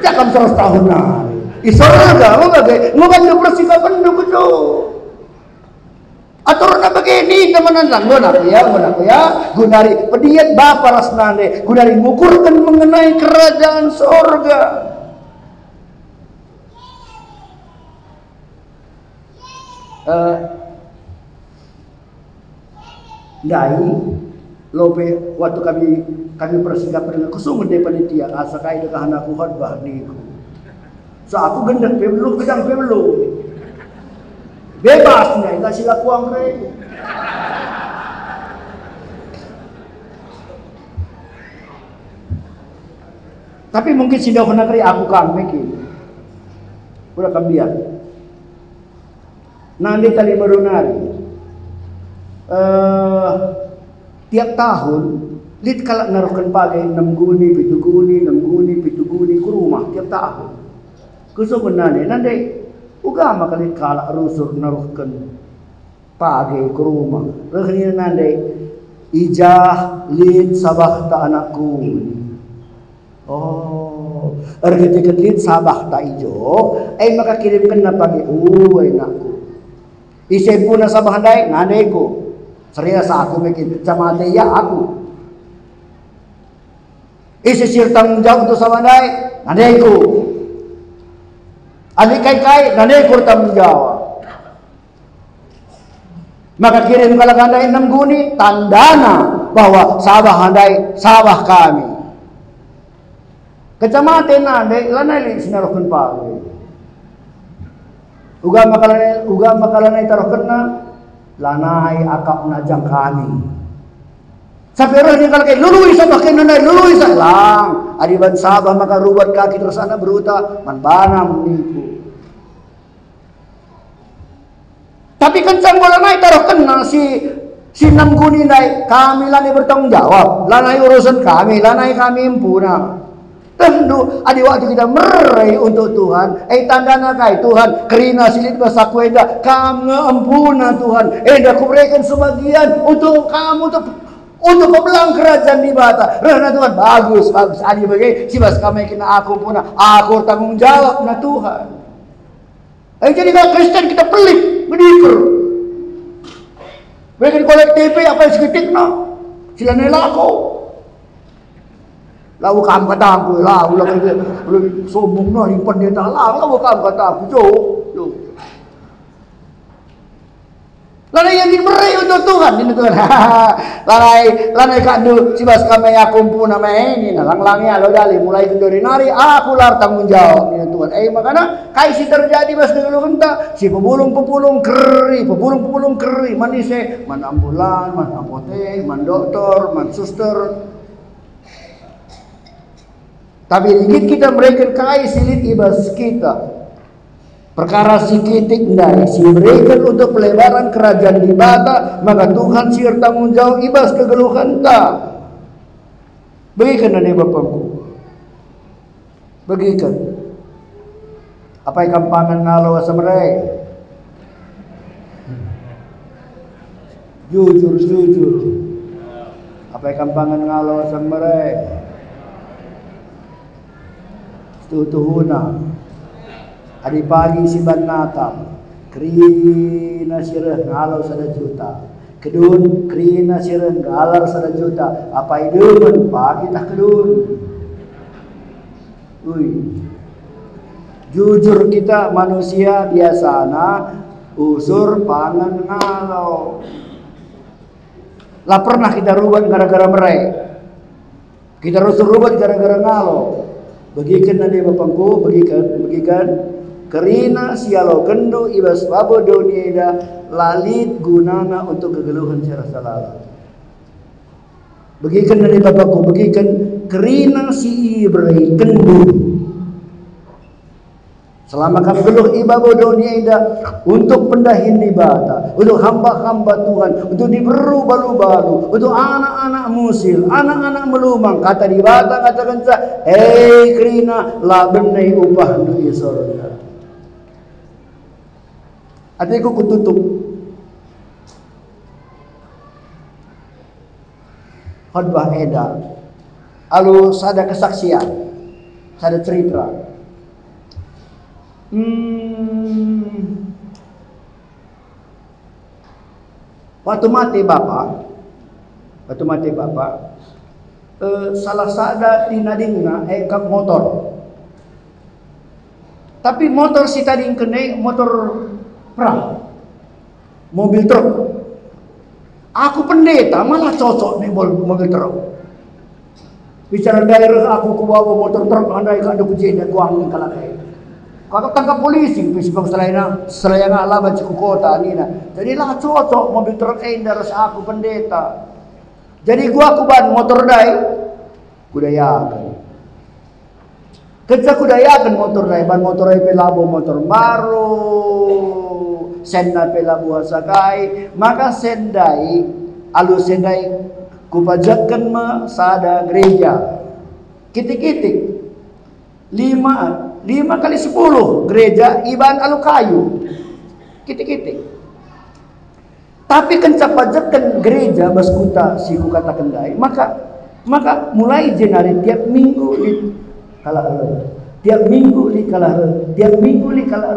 jakam 100 tahun na. Isorga, mabagai, ngubandu persikapan do kujo. Atur na begini teman-teman nggon aku ya gunari pediat bapa rasnane gunari ngukurkan mengenai kerajaan sorga Dai lope waktu kami persikap dengan kesungun dari panitia asa kai dekat anakku khotbah niku. So aku gendek pebelu gedang pebelu. Bebas nih, enggak sila kuang re. Tapi mungkin sindaw negeri aku kan mungkin. Udah kambian. Nanti tali merunari. Tiap tahun lit kalak naruhkan pagai 6 guni, 7 guni, 6 guni, 7 guni ke rumah tiap tahun. Kusuk nane nanti ugama kali kalak rusur naruhkan pagai ke rumah. Rekhni nanti ijah lit sabah ta anakku. Oh, ketika lit sabah ta ijo, maka kirimkan na pagi anakku. Isip pun na sabah handai ngandai ko. Seriasa aku bikin sama ya aku. Isisir tanggung jawab untuk sabah handai ngandai ko. Adik kai ngandai ko tanggung jawab. Maka kirim kalau handai 6 guni tandana bahwa sabah handai sabah kami. Kecamatan nade lanai sinarohkan pagi. Uga makalanay tarohkan na lanai akap na jang kami. Sa pero ni kalakay luluy sa bakin nanay luluy sa lang. Adiban sabah makarubat kaki terus ana beruta manbana menipu. Tapi kencang bola naik tarohkan na si 6 guni naik kami lanai bertanggung jawab. Lanai urusan kami, lanai kami impuna. Tentu ada waktu kita merai untuk Tuhan. Tandana kai Tuhan kerina silit basakweda kamu ampuna Tuhan. Dah kuberikan sebagian untuk kamu untuk pebelang kerajaan di bata. Rana Tuhan bagus. Adi bagai sibas kami kena aku puna. Aku tanggung jawab na Tuhan. Jadi kalau Kristen kita pelik, berdikir. Bikin kolektif apa yang seketik na. Sila nilako. Lau kam kata aku, lau lagi sombong no, lipat dia tak lau kam kata aku, jo. Lanai yang diberai untuk Tuhan, ini Tuhan. Lanai kadu, sibas kami aku pun nama ini, lang-langnya lo dali, mulai kendori nari, aku lar tanggung jawab, ini Tuhan. Makanya kaisi terjadi bas dulu kenta, si pepulung keri, manise, man ambulan, man apotek, man dokter, man suster. Tapi dikit kita berikan kai silit ibas kita. Perkara sikitik ndai si berikan untuk pelebaran kerajaan di bata, maka Tuhan sir tanggung jawab ibas kegeluhan ta. Bagikan dari Bapakku. Bagikan. Apa yang kampangan ngalo asamrai? Jujur. Apa yang kampangan ngalo asamrai? Tutuhuna adi pagi si Natal krina sireh ngalau 1 juta kedun krina sireh ngalar 1 juta apa idemen pagi tak kedun. Jujur kita manusia biasana usur pangan ngalau lah pernah kita rubat gara-gara merai kita rubat gara-gara ngalau. Bagikan nanti Bapakku, bagikan kerina sialo kendo ibas babo donieda lalit gunana untuk kegeluhan secara salala. Bagikan nanti Bapakku, bagikan kerina si ibrai kendo. Selama kami geluh ibabo donieda untuk pendahin di bata, untuk hamba-hamba Tuhan, untuk diberu balu-balu, untuk anak-anak musil, anak-anak melumang, kata di bata, katakan kerina la benai upah duit sorga. Hatiku kututup. Khotbah eda. Lalu sada kesaksian, sada cerita. Waktu mati bapak, salah sada tinadingna kap motor. Tapi motor si tading kene motor perang. mobil truk. Aku pendeta malah cocok nih mobil truk. Bicara daerah aku bawa motor truk andai kada kujina kuang kala kai. Kakak tangkap polisi pisbang selain ala baca ku kota ni na. Jadi lah cocok mobil truk daras aku pendeta. Jadi gua aku ban motor dai kudayakan. Kerja kudayakan motor dai ban motor dai pelabo motor baru. Senda pelabu hasakai maka sendai alu sendai kupajakan ma sada gereja. Kitik-kitik 5 kali 10 gereja iban alu kayu kitik-kitik. Tapi kencap pajakan gereja baskuta si ku kata kendai maka mulai jenari tiap minggu li kala tiap minggu li kala tiap minggu li kala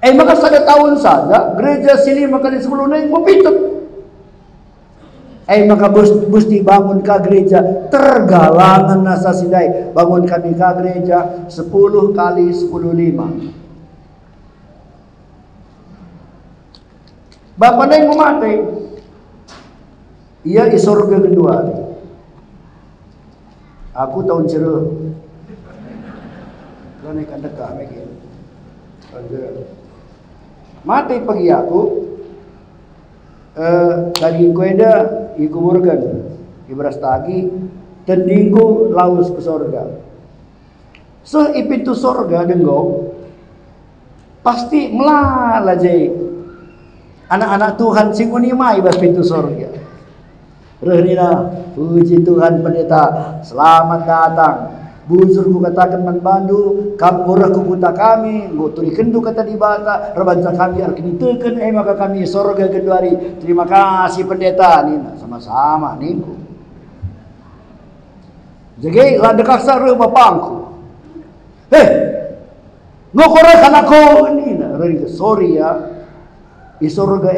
maka sada tahun saja gereja sini maka di 10 naik mempitut. Maka busti bangun ka gereja tergalangan nasa sidai bangun kami ka gereja 10 kali 10 5. Bapak neng mati ia di surga kedua hari. Aku tahun ceru lo naik dekat lagi mati pagi aku daging kueda ikuburkan ibaras tagi tendingku laus ke sorga. So pintu sorga denggo pasti melala jai anak-anak Tuhan sing unimai bas pintu sorga. Rehnina puji Tuhan pendeta selamat datang. Bujur ku katakan manbandu kampurah ku kuta kami ngoturi kendu kata di bata rebanca kami arkini teken maka kami sorga keduari. Terima kasih pendeta nina sama-sama niku. Jadi lada kasar bapangku. Ngokora kanako nina rega sorry ya. Di sorga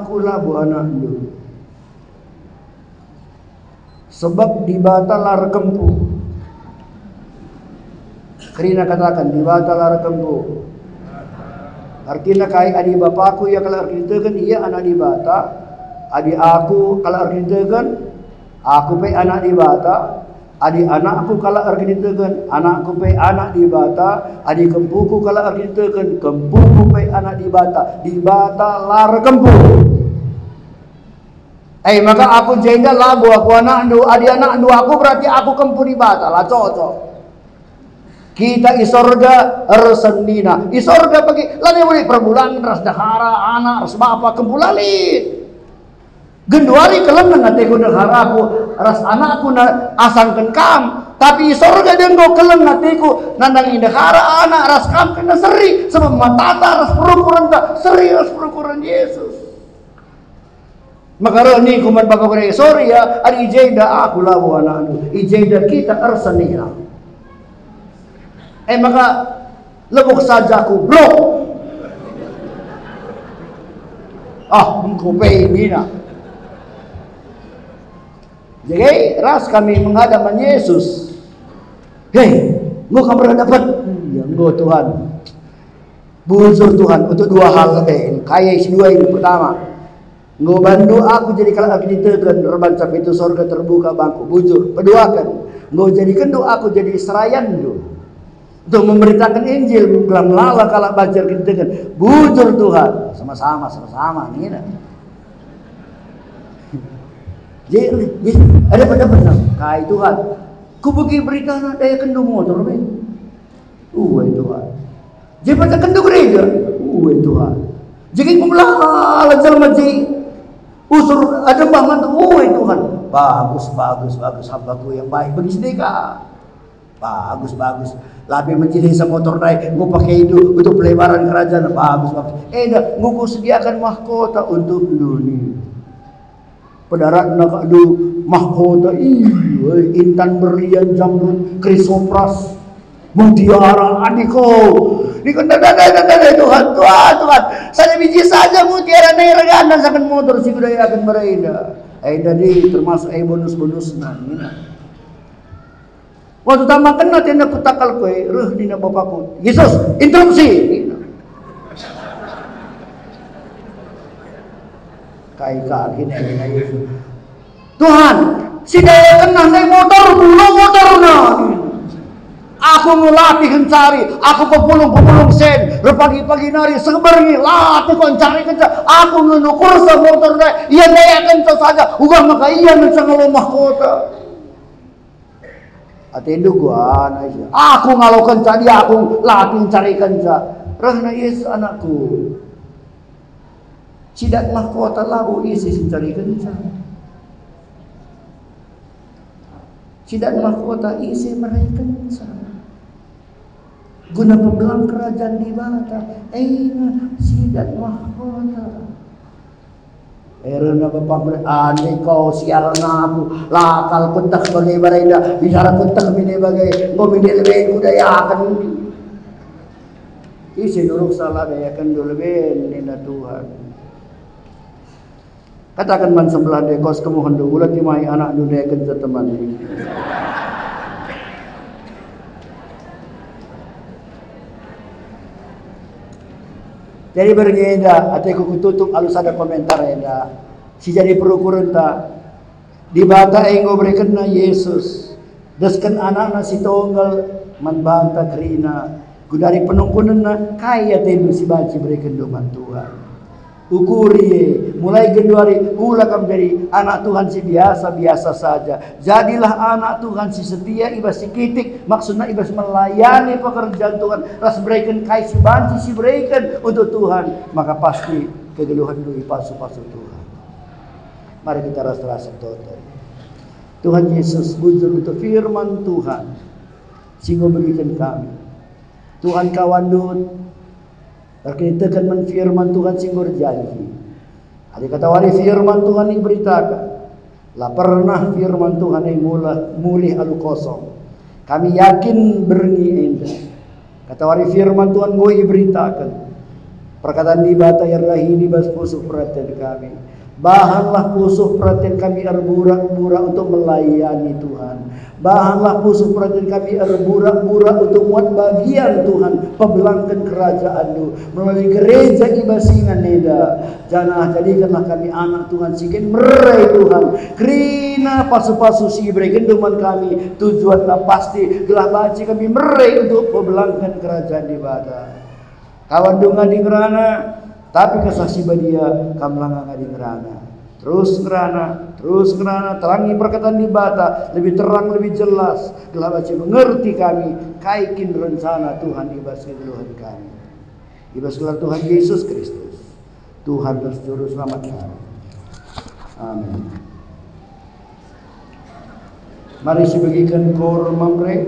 aku labu anak dulu. Sebab di bata lar kempu. Karina katakan di bata lara kembu. Artinya kai adi bapakku ya kalau artinya iya anak di bata. Adi aku kalau artinya aku pe anak di bata. Adi anakku kalau artinya anakku pe anak di bata. Adi kempuku kalau artinya kempuku pe anak di bata. Di bata lara kembu. Maka aku jengga labu aku anak du adi anak du aku berarti aku kempu di bata lah cocok. Kita isorga resenina isorga pagi lani boleh perbulan ras dahara anak ras bapak kembulalit genduari kelam ngate ku dahara aku ras anakku na asangkeun kam tapi isorga denggo kelam ngate ku nandang indahara anak ras kam kena seri sebab matata ras perukuran ta seri ras perukuran Yesus maka ni kuman bakore sorry ya ari ijenda aku lawu anak ijenda kita resenina maka lebok saja aku bro. Engkau ini nak. Jadi ras kami menghadap Yesus. Engkau pernah dapat? Ya engkau Tuhan. Bujur Tuhan untuk dua hal kaya isi dua ini pertama. Engkau bantu aku jadi kalau aku ditekan rebanca pintu sorga terbuka bangku bujur. Kedua kan. Engkau jadikan doa aku jadi serayan do. Untuk memberitakan Injil gelam lala kalau baca kita kan bujur Tuhan sama-sama nih nah. Jadi ada pada benar kai Tuhan ku bagi berita na daya kendu motor men Tuhan jadi pada kendu gereja Tuhan jadi kumlah jalma ji usur ada bangan Tuhan bagus hambaku yang baik bagi sedekah bagus lebih menjadi semotor naik gue pakai itu untuk pelebaran kerajaan bagus gue sediakan mahkota untuk dunia pedarat nak adu mahkota intan berlian jamrud krisopras mutiara adiko Tuhan saja biji saja mutiara naik regan dan sakan motor si budaya akan bereda tadi termasuk bonus nah waktu tambah kena tenda kutakal kue, dina bapakku. Yesus, interupsi. Kai kini Yesus. Tuhan, si daya kena naik motor, pulang motornya. Aku ngelatih cari, aku pepulung sen, pagi-pagi nari seberni latih kon cari kenca. Aku menukur sa motor deh, iya daya kenca saja, uga maka iya menca ngalomah kota. Atendu gua aja. Aku ngalau kenca dia, aku latih cari kenca. Rahna Yesus anakku. Sidak mahkota labu isi cari kenca. Sidak mahkota isi mereka kenca. Guna pegang kerajaan di bata, sidat mahkota. Erana bapak berani kau siaran aku, lakal kuntak bagai barenda, bicara kuntak bini bagai, kau bini lebih kudayakan. Isi nuruk salah dayakan dulu nina Tuhan. Katakan man sebelah dekos kemohon dulu, ulat dimai anak dunia kerja teman ini. Jadi bergenda, atau aku tutup alus ada komentar enda. Si jadi perukuran tak di bata enggo berikan na Yesus. Deskan anak na si tonggal manbanta krina. Gudari penungkunan na kaya telu si baci berikan doman Tuhan. Ukuri mulai genduari ulakam dari anak Tuhan si biasa saja. Jadilah anak Tuhan si setia ibas si kitik, maksudnya ibas melayani pekerjaan Tuhan. Ras berikan kai si banci si berikan untuk Tuhan, maka pasti kegeluhan dulu pasu Tuhan. Mari kita rasa total. Tuhan Yesus bujur untuk firman Tuhan sehingga berikan kami. Tuhan kawandun terkitakan menfirman Tuhan singgur janji. Ada kata wari firman Tuhan yang beritakan. Lah pernah firman Tuhan yang mulih alu kosong. Kami yakin berni enda. Kata wari firman Tuhan gue beritakan. Perkataan di bata yang rahini bas pusuh perhatian kami. Bahanlah pusuh perhatian kami erbura-bura untuk melayani Tuhan. Bahanlah pusuh perhatian kami erbura-bura untuk muat bagian Tuhan. Pembelangkan kerajaan-Mu melalui gereja ibasingan neda. Jangan jadikanlah kami anak Tuhan sikin merai Tuhan. Krina pasu-pasu si berikan duman kami. Tujuanlah pasti gelah baci kami merai untuk pembelangkan kerajaan di bata. Kawan dungan di ngerana. Tapi kesaksi badia kamlanga ngadi ngerana. Terus ngerana, terangi perkataan di bata, lebih terang, lebih jelas. Gelah baca mengerti kami, kaikin rencana Tuhan ibas kegeluhan kami. Ibas gelar Tuhan Yesus Kristus, Tuhan dan Juru Selamat kami. Amin. Mari sebagikan kor mamre.